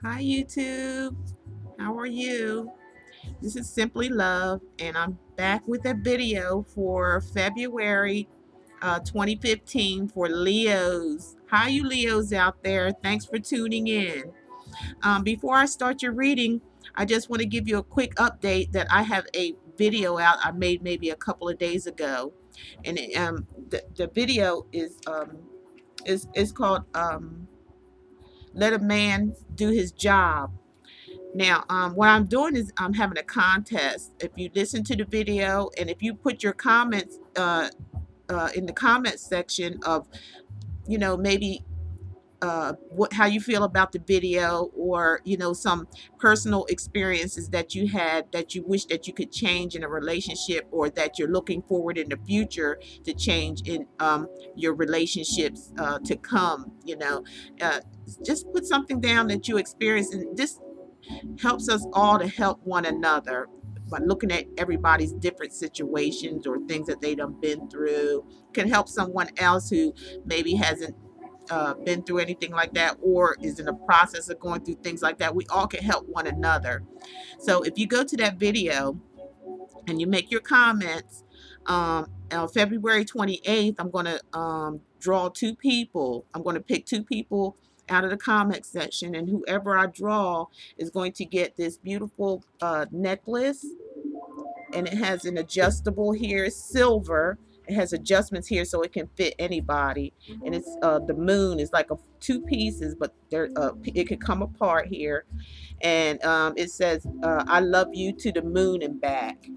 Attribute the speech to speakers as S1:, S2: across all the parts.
S1: Hi YouTube, how are you? This is Simply Love, and I'm back with a video for February 2015 for Leos. Hi you Leos out there, thanks for tuning in. Before I start your reading, I just want to give you a quick update that I have a video out I made maybe a couple of days ago, and the video is called Let a Man Do His Job. Now, what I'm doing is I'm having a contest. If you listen to the video and if you put your comments in the comment section of, maybe how you feel about the video, or some personal experiences that you had that you wish that you could change in a relationship, or that you're looking forward in the future to change in your relationships to come, uh, just put something down that you experienced, and this helps us all to help one another by looking at everybody's different situations or things that they done been through. Can help someone else who maybe hasn't been through anything like that, or is in the process of going through things like that. We all can help one another. So if you go to that video and you make your comments, on February 28th, I'm going to draw two people. I'm going to pick two people out of the comment section, and whoever I draw is going to get this beautiful necklace, and it has an adjustable here. It's silver. It has adjustments here so it can fit anybody, and it's the moon is like two pieces, but it could come apart here, and it says I love you to the moon and back.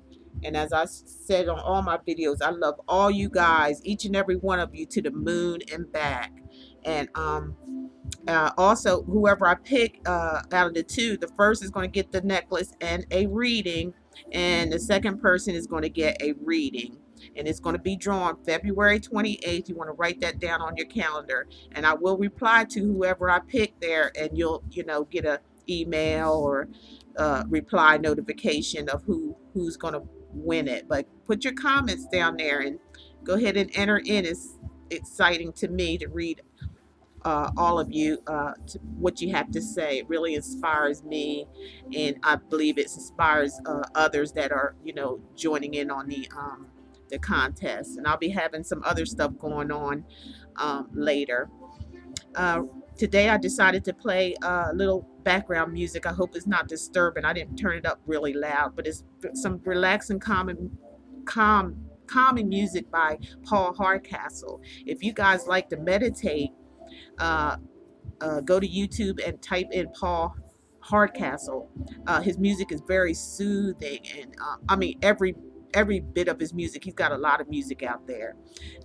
S1: And as I said on all my videos, I love all you guys, each and every one of you, to the moon and back. And also, whoever I pick out of the two, the first is going to get the necklace and a reading, and the second person is going to get a reading. And it's going to be drawn February 28th. You want to write that down on your calendar, and I will reply to whoever I pick there, and you'll get a email or reply notification of who's going to win it. But put your comments down there and go ahead and enter in. It's exciting to me to read all of you, what you have to say. It really inspires me, and I believe it inspires others that are joining in on the contest. And I'll be having some other stuff going on later. uh, Today I decided to play a little background music. I hope it's not disturbing. I didn't turn it up really loud, but it's some relaxing, calming music by Paul Hardcastle. If you guys like to meditate, uh, go to YouTube and type in Paul Hardcastle. His music is very soothing, and I mean every bit of his music. He's got a lot of music out there,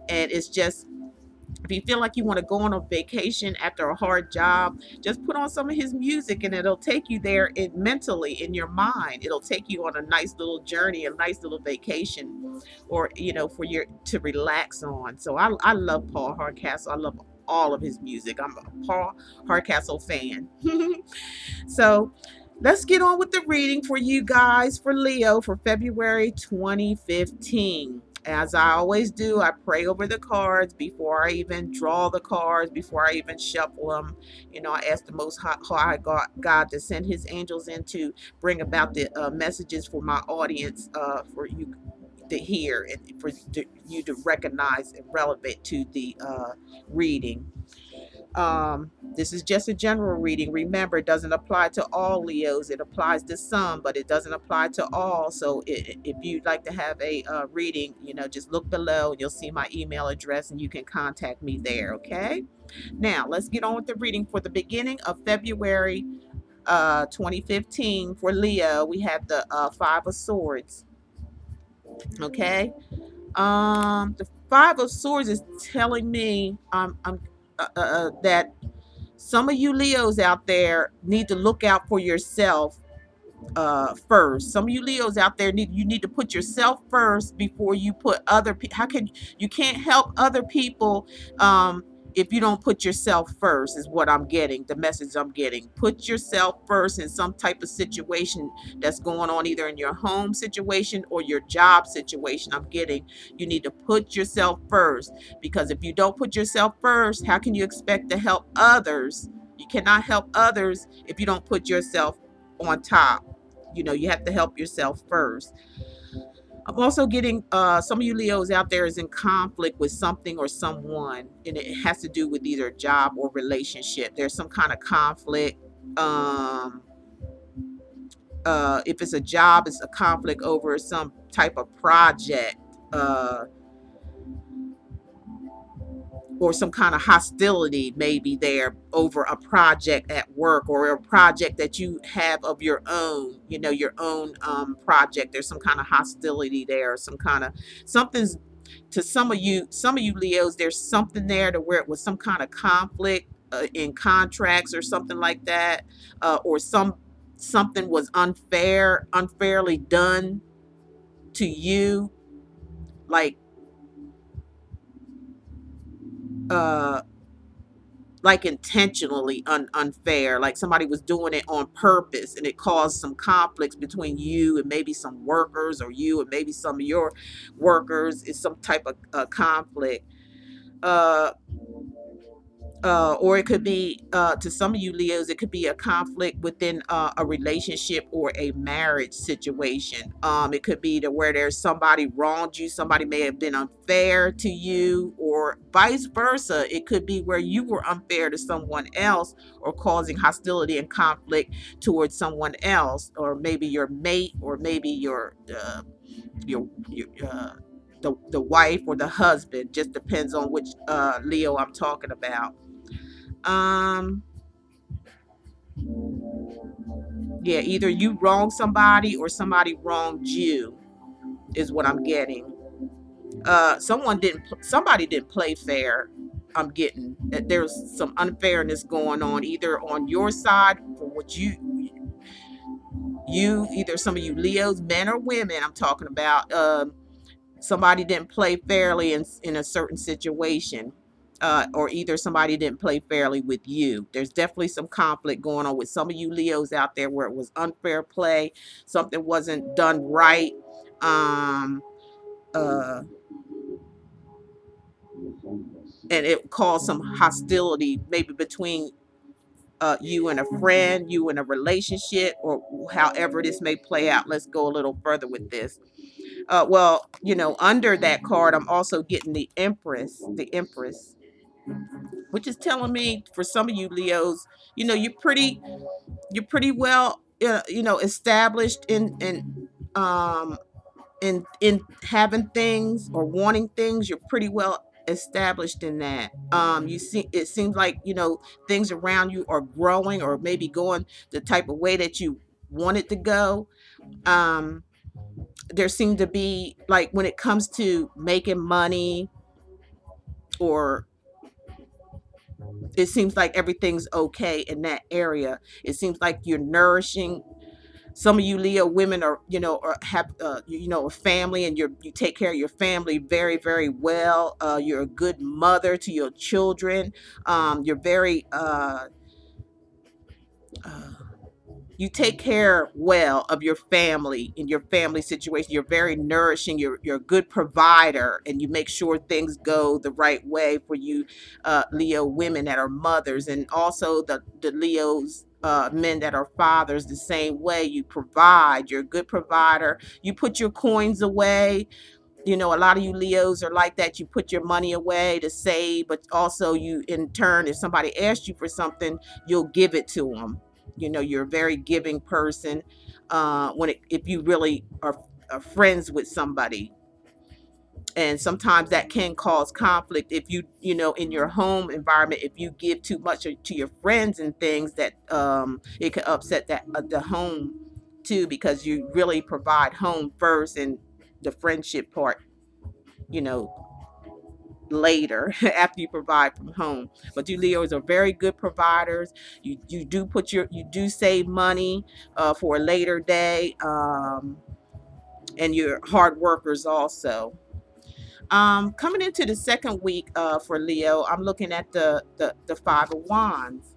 S1: and it's just, if you feel like you want to go on a vacation after a hard job, just put on some of his music, and it'll take you there mentally, in your mind. It'll take you on a nice little journey, a nice little vacation, or for your to relax on. So I love Paul Hardcastle. I love all of his music. I'm a Paul Hardcastle fan. So let's get on with the reading for you guys, for Leo, for February 2015. As I always do, I pray over the cards before I even draw the cards, before I even shuffle them. I ask the Most High God to send His angels in to bring about the messages for my audience, for you to hear, and for you to recognize and relevant to the reading. This is just a general reading. Remember, it doesn't apply to all Leos. It applies to some, but it doesn't apply to all. So if you'd like to have a reading, just look below and you'll see my email address, and you can contact me there. Okay. Now let's get on with the reading for the beginning of February 2015 for Leo. We have the Five of Swords. Okay. The Five of Swords is telling me that some of you Leos out there need to look out for yourself first. Some of you Leos out there need to put yourself first before you put other people. How can you can't help other people if you don't put yourself first, is what I'm getting, the message I'm getting. Put yourself first in some type of situation that's going on, either in your home situation or your job situation. I'm getting you need to put yourself first, because if you don't put yourself first, how can you expect to help others You cannot help others if you don't put yourself on top. You have to help yourself first. I'm also getting some of you Leos out there is in conflict with something or someone, and it has to do with either job or relationship. There's some kind of conflict. If it's a job, it's a conflict over some type of project. Or some kind of hostility maybe there over a project at work, or a project that you have of your own, your own project. There's some kind of hostility there, or some kind of something's to some of you Leos. There's something there to where it was some kind of conflict in contracts or something like that, or something was unfairly done to you, like uh intentionally unfair, like somebody was doing it on purpose, and it caused some conflicts between you and maybe some workers, or you and maybe some of your workers. Is some type of conflict. uh or it could be, to some of you Leos, it could be a conflict within a relationship or a marriage situation. It could be to where there's somebody wronged you, somebody may have been unfair to you, or vice versa. It could be where you were unfair to someone else, or causing hostility and conflict towards someone else, or maybe your mate, or maybe your the wife or the husband. Just depends on which Leo I'm talking about. um yeah, either you wronged somebody or somebody wronged you, is what I'm getting. Somebody didn't play fair. I'm getting that there's some unfairness going on, either on your side, for what you either some of you Leos, men or women, I'm talking about. Somebody didn't play fairly in a certain situation, or either somebody didn't play fairly with you. There's definitely some conflict going on with some of you Leos out there, where it was unfair play, something wasn't done right, um, uh, and it caused some hostility, maybe between you and a friend, you and a relationship, or however this may play out. Let's go a little further with this. Well, under that card, I'm also getting the Empress, which is telling me, for some of you Leos, you're pretty well, established um in having things or wanting things. You're pretty well established in that. You see, it seems like things around you are growing, or maybe going the type of way that you want it to go. Um, there seem to be, like, when it comes to making money, or it seems like everything's okay in that area. It seems like you're nourishing. Some of you Leo women are, or have, a family, and you take care of your family very, very well. You're a good mother to your children. You're very, uh, you take care well of your family, in your family situation. You're very nourishing. You're a good provider, and you make sure things go the right way for you, Leo women that are mothers, and also the Leos, men that are fathers. The same way, you provide. You're a good provider. You put your coins away. A lot of you Leos are like that. You put your money away to save, but also you, in turn, if somebody asks you for something, you'll give it to them. You're a very giving person. If you really are friends with somebody, and sometimes that can cause conflict if in your home environment, if you give too much to your friends and things, that it could upset the home too, because you really provide home first, and the friendship part, you know, later after you provide from home. But you Leos are very good providers. You do save money for a later day, and you're hard workers also. Coming into the second week for Leo, I'm looking at the Five of Wands.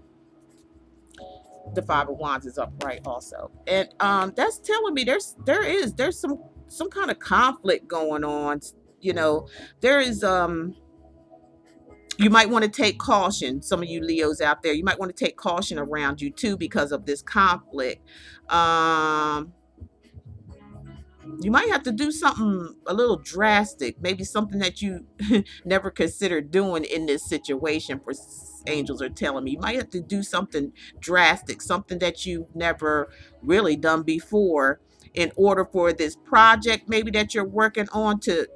S1: The Five of Wands is upright also, and that's telling me there's some kind of conflict going on. You know, there is You might want to take caution. Some of you Leos out there, you might want to take caution around you too because of this conflict. You might have to do something a little drastic, maybe something that you never considered doing in this situation. For angels are telling me you might have to do something drastic, something that you've never really done before, in order for this project maybe that you're working on to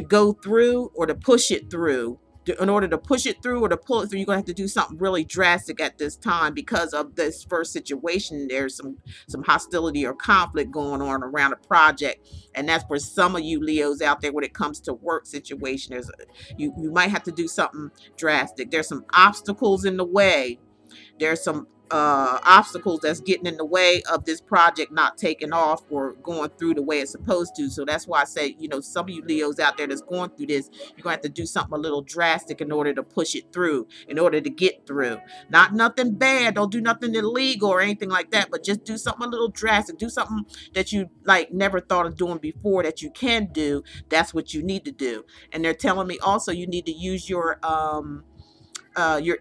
S1: go through, or to push it through. In order to push it through or to pull it through, you're going to have to do something really drastic at this time because of this first situation. There's some hostility or conflict going on around a project, and that's for some of you Leos out there. When it comes to work situation, you might have to do something drastic. There's some obstacles in the way. There's some obstacles that's getting in the way of this project not taking off or going through the way it's supposed to. So that's why I say, some of you Leos out there that's going through this, you're going to have to do something a little drastic in order to push it through, in order to get through. Not nothing bad. Don't do nothing illegal or anything like that, but just do something a little drastic. Do something that you like never thought of doing before that you can do. That's what you need to do. And they're telling me also you need to use your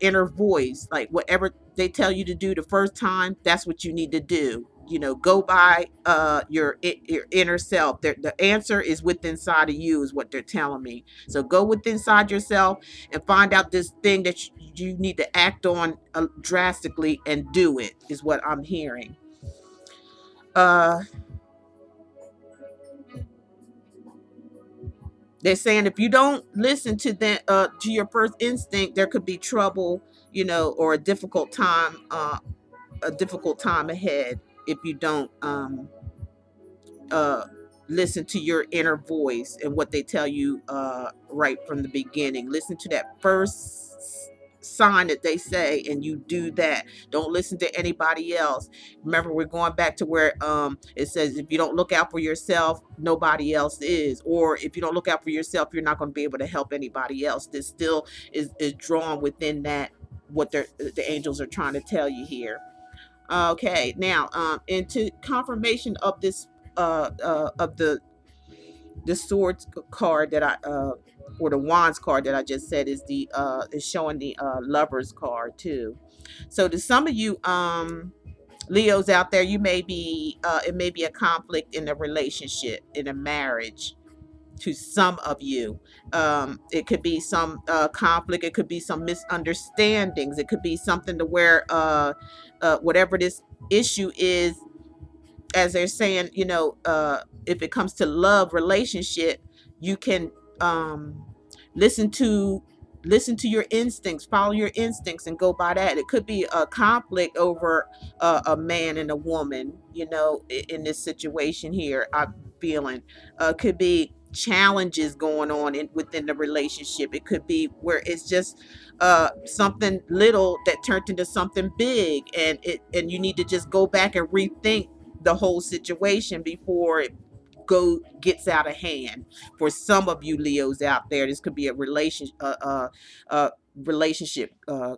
S1: inner voice. Like whatever they tell you to do the first time, that's what you need to do. Go by your inner self. The answer is within inside of you, is what they're telling me. So go within inside yourself and find out this thing that you need to act on drastically, and do it, is what I'm hearing. They're saying if you don't listen to to your first instinct, there could be trouble, or a difficult time ahead if you don't listen to your inner voice and what they tell you right from the beginning. Listen to that first sign that they say, and you do that. Don't listen to anybody else. Remember, we're going back to where it says if you don't look out for yourself, nobody else is. Or if you don't look out for yourself, you're not going to be able to help anybody else. This still is drawn within that, what the angels are trying to tell you here. Okay, now into confirmation of this of the swords card that I or the wands card that I just said is showing the lovers card too. So to some of you Leos out there, you may be it may be a conflict in a relationship, in a marriage. To some of you, it could be some conflict, it could be some misunderstandings, it could be something to where whatever this issue is, as they're saying, if it comes to love relationship, you can listen to your instincts, follow your instincts, and go by that. It could be a conflict over a man and a woman, in this situation here. I'm feeling could be challenges going on within the relationship. It could be where it's just something little that turned into something big, and you need to just go back and rethink the whole situation before it gets out of hand. For some of you Leos out there, this could be a relationship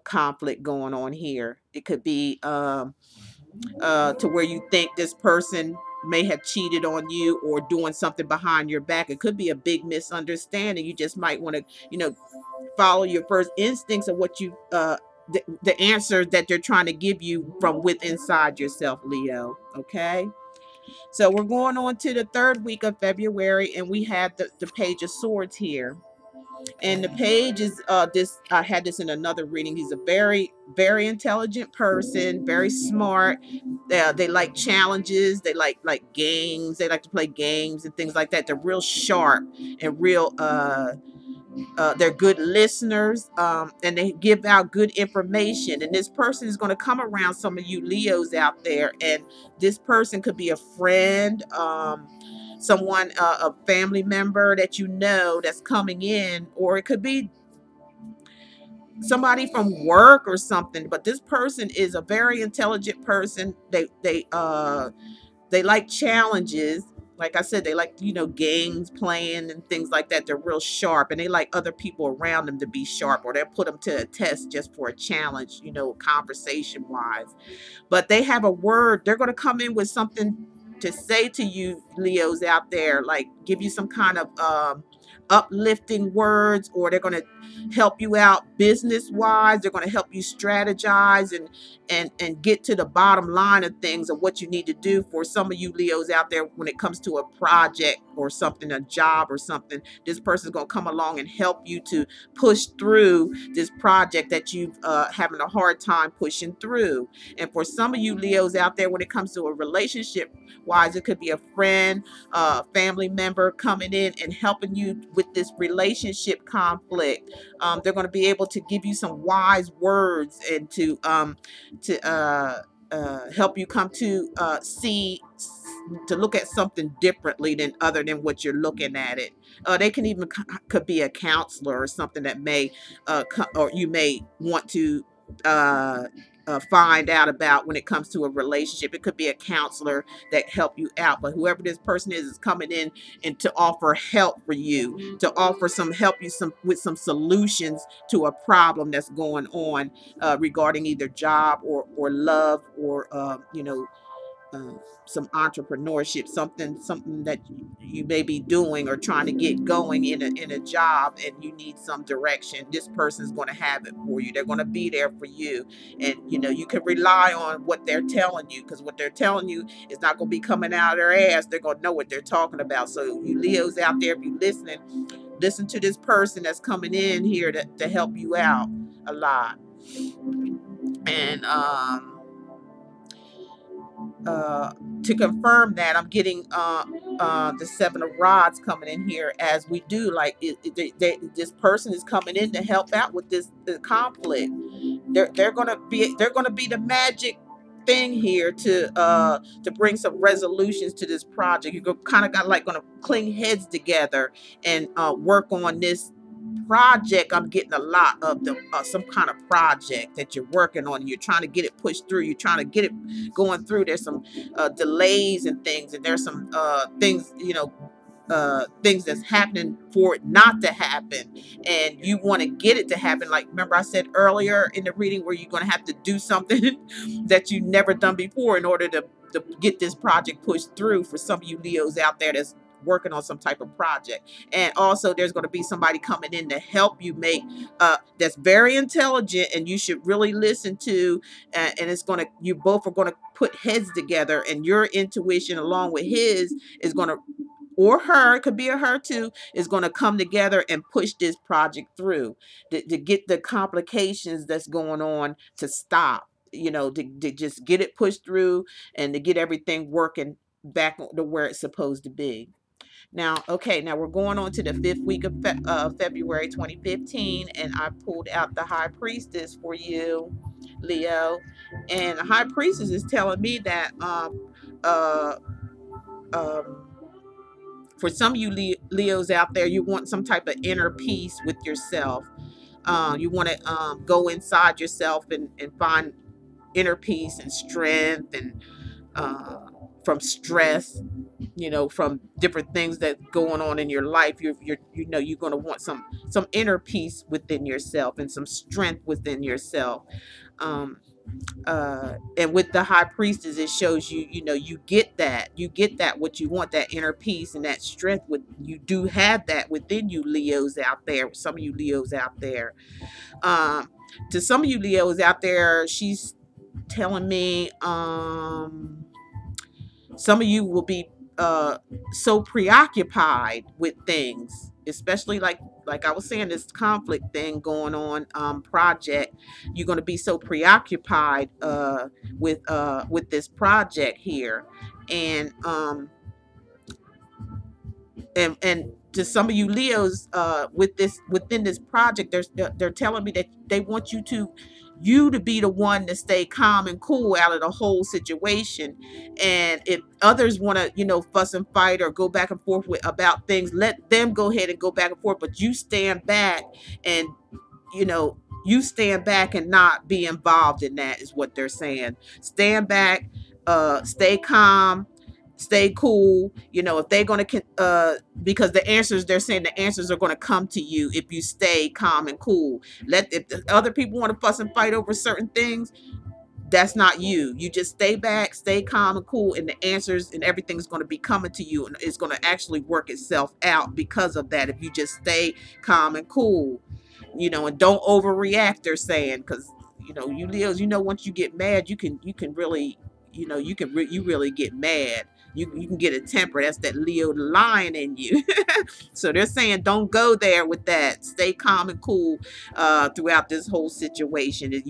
S1: conflict going on here. It could be to where you think this person may have cheated on you or doing something behind your back. It could be a big misunderstanding. You just might want to follow your first instincts of what you the answer that they're trying to give you from within inside yourself, Leo. Okay, so we're going on to the third week of February, and we have the Page of Swords here. And the page is this. I had this in another reading. He's a very, very intelligent person, very smart. They like challenges. They like games. They like to play games and things like that. They're real sharp and real they're good listeners, and they give out good information. And this person is going to come around some of you Leos out there, and this person could be a friend, someone, a family member that that's coming in, or it could be somebody from work or something. But this person is a very intelligent person. They like challenges. Like I said, they like, games playing and things like that. They're real sharp, and they like other people around them to be sharp, or they'll put them to a test just for a challenge, conversation wise. But they have a word. They're going to come in with something to say to you Leos out there, like give you some kind of uplifting words, or they're going to help you out business wise. They're going to help you strategize and get to the bottom line of things, of what you need to do. For some of you Leos out there, when it comes to a project or something, a job or something, this person's going to come along and help you to push through this project that you've having a hard time pushing through. And for some of you Leos out there, when it comes to a relationship wise, it could be a friend, family member coming in and helping you with this relationship conflict. They're going to be able to give you some wise words and to help you come to to look at something differently than other than what you're looking at it. They can even could be a counselor or something that may or you may want to find out about when it comes to a relationship. It could be a counselor that help you out, but whoever this person is coming in and to offer help for you, to offer some help you with some solutions to a problem that's going on regarding either job or love, or uh, some entrepreneurship, something that you may be doing or trying to get going in a job, and you need some direction. This person's going to have it for you. They're going to be there for you, and you can rely on what they're telling you, because what they're telling you is not going to be coming out of their ass. They're going to know what they're talking about. So you Leos out there, if you're listening, listen to this person that's coming in here to help you out a lot. And to confirm that, I'm getting the Seven of Rods coming in here as we do. Like this person is coming in to help out with the conflict. They're gonna be the magic thing here to bring some resolutions to this project. You're kind of gonna cling heads together and work on this project. I'm getting a lot of the some kind of project that you're working on, and you're trying to get it pushed through. You're trying to get it going through. There's some delays and things, and there's some things, things that's happening for it not to happen, and you want to get it to happen. Like, remember I said earlier in the reading where you're going to have to do something that you've never done before in order to get this project pushed through. For some of you Leos out there that's working on some type of project. And also there's going to be somebody coming in to help you make that's very intelligent, and you should really listen to, and it's going to, you both are going to put heads together, and your intuition along with his is going to, or her, it could be a her too, is going to come together and push this project through to get the complications that's going on to stop, to just get it pushed through, and to get everything working back to where it's supposed to be. Now, okay, now we're going on to the 5th week of February 2015, and I pulled out the High Priestess for you, Leo. And the High Priestess is telling me that uh, um, for some of you Leos out there, you want some type of inner peace with yourself. You want to go inside yourself and find inner peace and strength, and from stress, from different things that going on in your life. You're going to want some inner peace within yourself and some strength within yourself. And with the High Priestess, it shows you, you get that what you want, that inner peace and that strength. You do have that within you Leos out there. Some of you Leos out there, to some of you Leos out there, she's telling me some of you will be so preoccupied with things, especially like I was saying, this conflict thing going on, project. You're going to be so preoccupied with this project here, and and to some of you Leos, within this project, they're telling me that they want you to be the one to stay calm and cool out of the whole situation. And if others want to, fuss and fight or go back and forth about things, let them go ahead and go back and forth, but you stand back, and you stand back and not be involved in that, is what they're saying. Stand back, stay calm, stay cool. If they're going to because they're saying the answers are going to come to you if you stay calm and cool. If the other people want to fuss and fight over certain things, that's not you. You just stay back, stay calm and cool, and the answers and everything's going to be coming to you, and it's going to actually work itself out because of that. If you just stay calm and cool, and don't overreact, they're saying, because you Leos, once you get mad, you can really, you really get mad. You can get a temper. That's that Leo lion in you. So they're saying don't go there with that. Stay calm and cool throughout this whole situation, and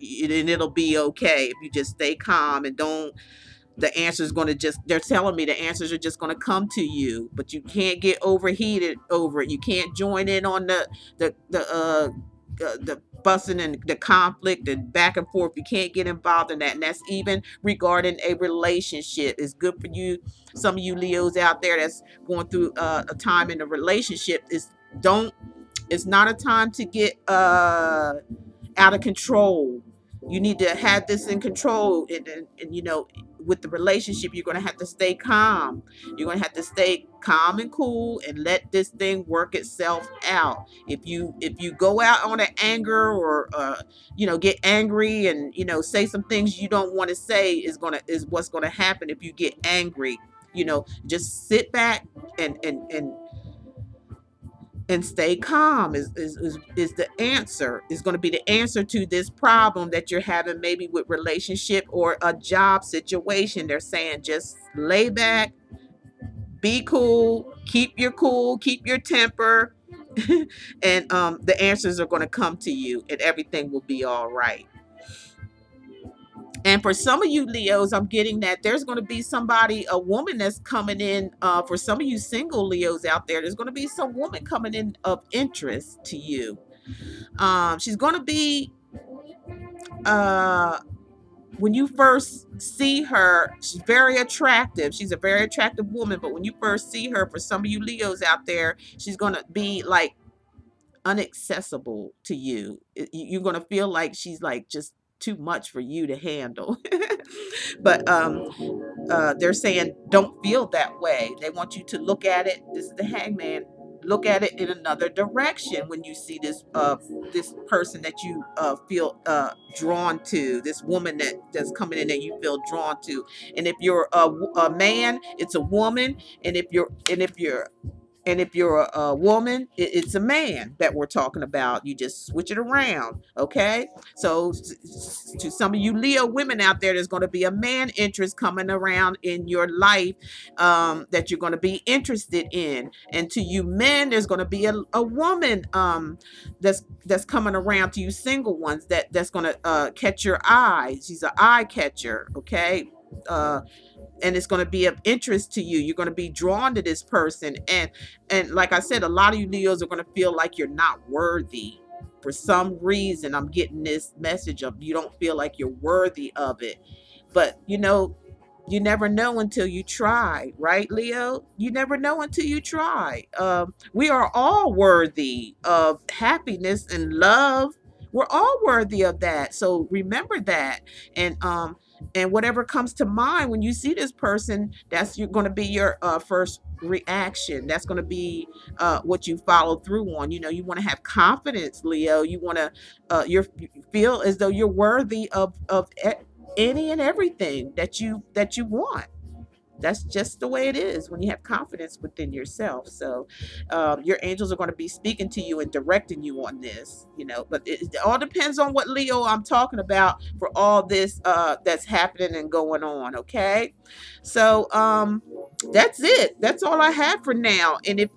S1: it'll be okay if you just stay calm and don't. The answer's going to they're telling me the answers are just going to come to you, but you can't get overheated over it. You can't join in on the fussing and the conflict and back and forth. You can't get involved in that, and that's even regarding a relationship. It's good for you, some of you Leos out there that's going through a time in a relationship. It's not a time to get out of control. You need to have this in control, and with the relationship, you're going to have to stay calm. You're going to have to stay calm and cool and let this thing work itself out. If you go out on an anger, or get angry and say some things you don't want to say, is what's going to happen if you get angry. Just sit back and stay calm is the answer. Is going to be the answer to this problem that you're having, maybe with relationship or a job situation. They're saying just lay back, be cool, keep your temper, and the answers are going to come to you, and everything will be all right. And for some of you Leos, I'm getting that there's going to be a woman that's coming in. For some of you single Leos out there, there's going to be some woman coming in of interest to you. She's going to be, when you first see her, she's very attractive. She's a very attractive woman. But when you first see her, for some of you Leos out there, she's going to be like inaccessible to you. You're going to feel like she's like just too much for you to handle. But they're saying don't feel that way. They want you to look at it. This is the Hangman. Look at it in another direction when you see this person that you feel drawn to, this woman that's coming in that you feel drawn to. And if you're a man, it's a woman. And if you're a woman, it's a man that we're talking about. You just switch it around, okay? So to some of you Leo women out there, there's going to be a man interest coming around in your life that you're going to be interested in. And to you men, there's going to be a woman that's coming around to you single ones that's going to catch your eye. She's an eye catcher, okay? And it's going to be of interest to you. You're going to be drawn to this person. And like I said, a lot of you Leos are going to feel like you're not worthy. For some reason, I'm getting this message of you don't feel like you're worthy of it. But, you never know until you try, right, Leo? You never know until you try. We are all worthy of happiness and love. We're all worthy of that. So remember that. And whatever comes to mind when you see this person, that's going to be your first reaction. That's going to be what you follow through on. You want to have confidence, Leo. You want to you feel as though you're worthy of any and everything that you want. That's just the way it is when you have confidence within yourself. So your angels are going to be speaking to you and directing you on this, but it all depends on what Leo I'm talking about for all this that's happening and going on. Okay. So that's it. That's all I have for now. And if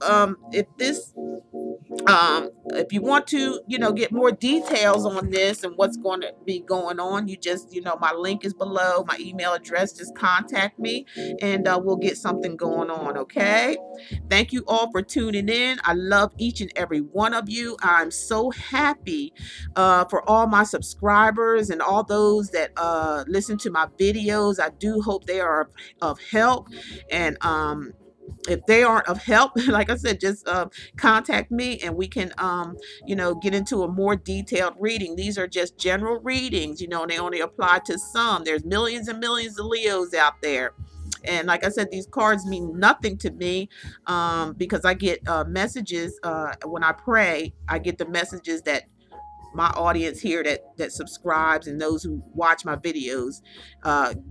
S1: you want to, get more details on this and what's going to be going on, you just, my link is below, my email address, just contact me and we'll get something going on. Okay. Thank you all for tuning in. I love each and every one of you. I'm so happy for all my subscribers and all those that listen to my videos. I do hope they are of help. And if they aren't of help, like I said, just contact me and we can, get into a more detailed reading. These are just general readings, they only apply to some. There's millions and millions of Leos out there. And like I said, these cards mean nothing to me because I get messages when I pray. I get the messages that my audience here that subscribes and those who watch my videos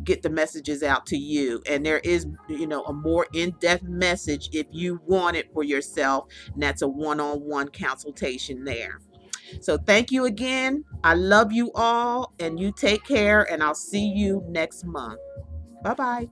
S1: get the messages out to you. And there is, a more in-depth message if you want it for yourself, and that's a one-on-one consultation there. So thank you again. I love you all, and you take care, and I'll see you next month. Bye bye.